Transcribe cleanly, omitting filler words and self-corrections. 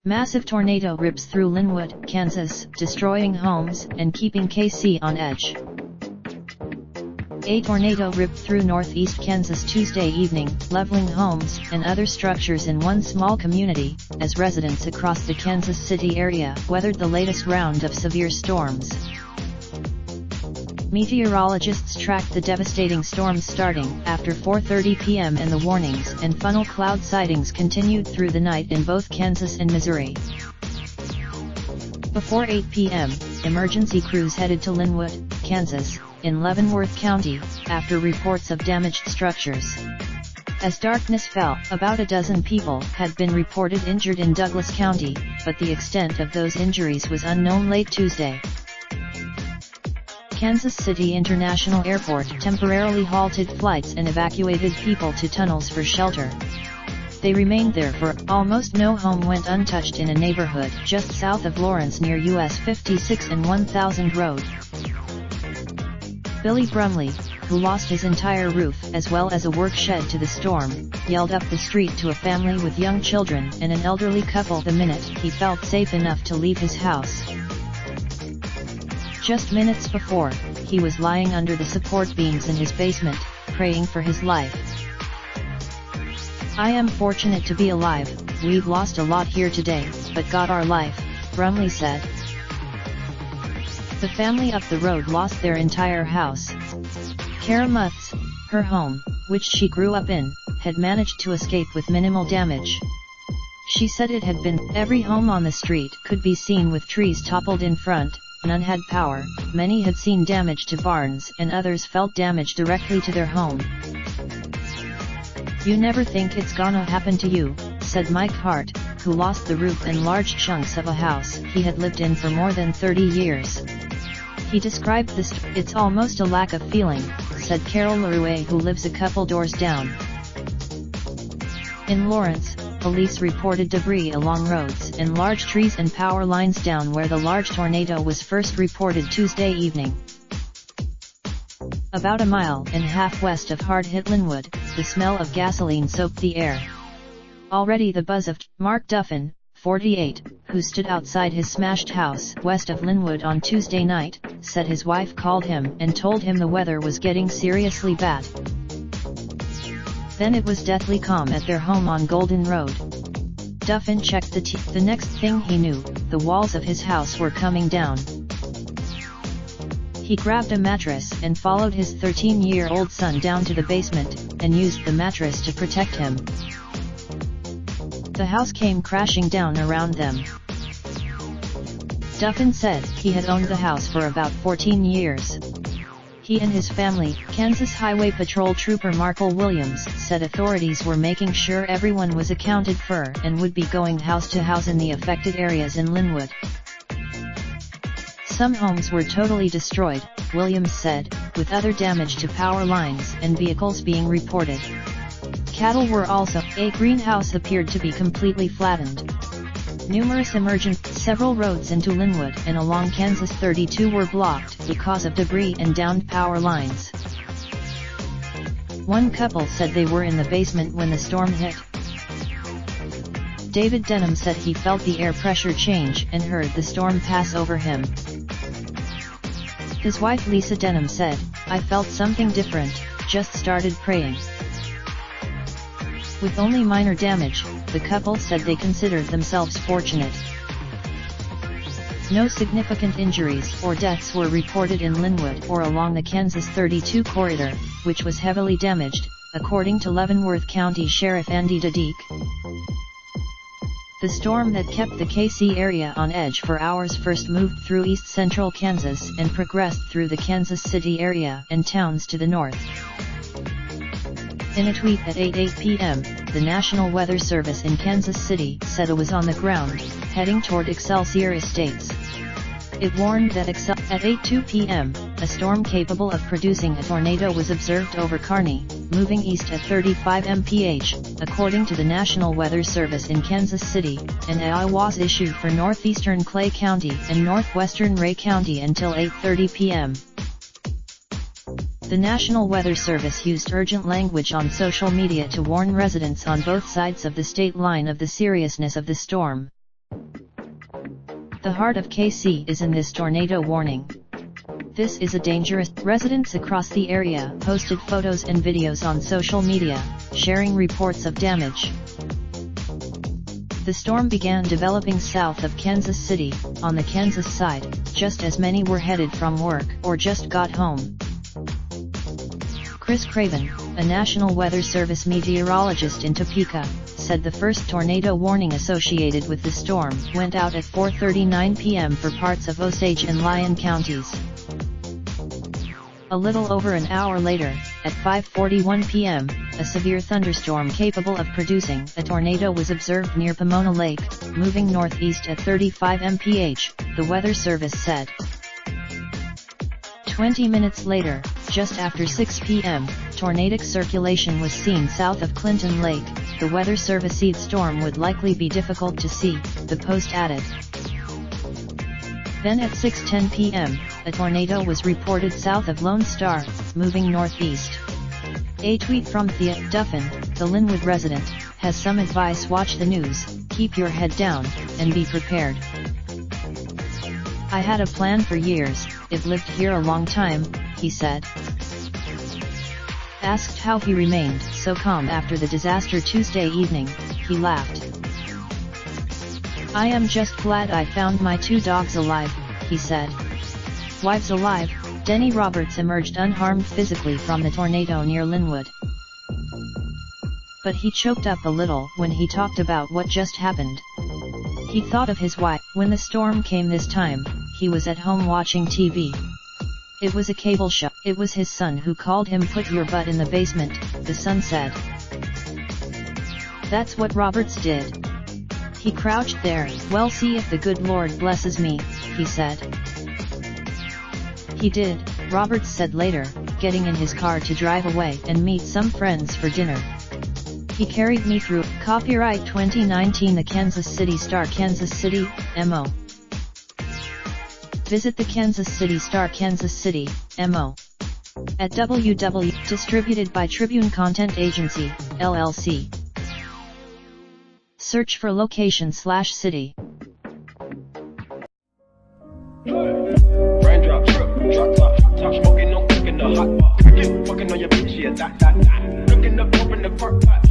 Massive tornado rips through Linwood, Kansas, destroying homes and keeping KC on edge. A tornado ripped through northeast Kansas Tuesday evening, leveling homes and other structures in one small community, as residents across the Kansas City area weathered the latest round of severe storms. Meteorologists tracked the devastating storms starting after 4:30 p.m. and the warnings and funnel cloud sightings continued through the night in both Kansas and Missouri. Before 8 p.m., emergency crews headed to Linwood, Kansas, in Leavenworth County, after reports of damaged structures. As darkness fell, about a dozen people had been reported injured in Douglas County, but the extent of those injuries was unknown late Tuesday. Kansas City International Airport temporarily halted flights and evacuated people to tunnels for shelter. They remained there for almost no home went untouched in a neighborhood just south of Lawrence near US 56 and 1000 Road. Billy Brumley, who lost his entire roof as well as a work shed to the storm, yelled up the street to a family with young children and an elderly couple the minute he felt safe enough to leave his house. Just minutes before, he was lying under the support beams in his basement, praying for his life. "I am fortunate to be alive. We've lost a lot here today, but got our life," Brumley said. The family up the road lost their entire house. Kara Muths, her home, which she grew up in, had managed to escape with minimal damage. She said it had been, every home on the street could be seen with trees toppled in front, none had power, many had seen damage to barns and others felt damage directly to their home. "You never think it's gonna happen to you," said Mike Hart, who lost the roof and large chunks of a house he had lived in for more than 30 years. He described this, "It's almost a lack of feeling," said Carol LaRue, who lives a couple doors down. In Lawrence, police reported debris along roads and large trees and power lines down where the large tornado was first reported Tuesday evening. About a mile and a half west of hard-hit Linwood, the smell of gasoline soaked the air. Already the buzz of Mark Duffin, 48, who stood outside his smashed house west of Linwood on Tuesday night, said his wife called him and told him the weather was getting seriously bad. Then it was deathly calm at their home on Golden Road. Duffin checked the next thing he knew, the walls of his house were coming down. He grabbed a mattress and followed his 13-year-old son down to the basement, and used the mattress to protect him. The house came crashing down around them. Duffin said he had owned the house for about 14 years. He and his family, Kansas Highway Patrol Trooper Markel Williams, said authorities were making sure everyone was accounted for and would be going house to house in the affected areas in Linwood. Some homes were totally destroyed, Williams said, with other damage to power lines and vehicles being reported. Cattle were also. A greenhouse appeared to be completely flattened. Numerous several roads into Linwood and along Kansas 32 were blocked because of debris and downed power lines. One couple said they were in the basement when the storm hit. David Denham said he felt the air pressure change and heard the storm pass over him. His wife Lisa Denham said, "I felt something different, just started praying." With only minor damage, the couple said they considered themselves fortunate. No significant injuries or deaths were reported in Linwood or along the Kansas 32 corridor, which was heavily damaged, according to Leavenworth County Sheriff Andy Dadick. The storm that kept the KC area on edge for hours first moved through east-central Kansas and progressed through the Kansas City area and towns to the north. In a tweet at 8:08 p.m., the National Weather Service in Kansas City said it was on the ground, heading toward Excelsior Estates. It warned that at 8:02 p.m., a storm capable of producing a tornado was observed over Kearney, moving east at 35 mph, according to the National Weather Service in Kansas City. An AI was issued for northeastern Clay County and northwestern Ray County until 8:30 p.m. The National Weather Service used urgent language on social media to warn residents on both sides of the state line of the seriousness of the storm. The heart of KC is in this tornado warning. This is a dangerous. Residents across the area posted photos and videos on social media, sharing reports of damage. The storm began developing south of Kansas City, on the Kansas side, just as many were headed from work or just got home. Chris Craven, a National Weather Service meteorologist in Topeka, said the first tornado warning associated with the storm went out at 4:39 p.m. for parts of Osage and Lyon counties. A little over an hour later, at 5:41 p.m., a severe thunderstorm capable of producing a tornado was observed near Pomona Lake, moving northeast at 35 mph, the Weather Service said. 20 minutes later, just after 6 p.m., tornadic circulation was seen south of Clinton Lake. The Weather Service said storm would likely be difficult to see, the Post added. Then at 6:10 p.m., a tornado was reported south of Lone Star, moving northeast. A tweet from Thea Duffin, the Linwood resident, has some advice: watch the news, keep your head down, and be prepared. I had a plan for years, it lived here a long time, he said. Asked how he remained so calm after the disaster Tuesday evening, he laughed. I am just glad I found my 2 dogs alive, he said. Wives alive, Denny Roberts emerged unharmed physically from the tornado near Linwood. But he choked up a little when he talked about what just happened. He thought of his wife. When the storm came this time, he was at home watching TV. It was a cable show. It was his son who called him. Put your butt in the basement, the son said. That's what Roberts did. He crouched there. Well, see if the good Lord blesses me, he said. He did, Roberts said later, getting in his car to drive away and meet some friends for dinner. He carried me through. Copyright 2019 The Kansas City Star. Kansas City, MO. Visit the Kansas City Star. Kansas City, MO. At www. Distributed by Tribune Content Agency, LLC. Search for location/city. Raindrop, drop top smoking, no cooking the hot pot. Fucking on your bitch, yeah, that. Looking up, open the park pot.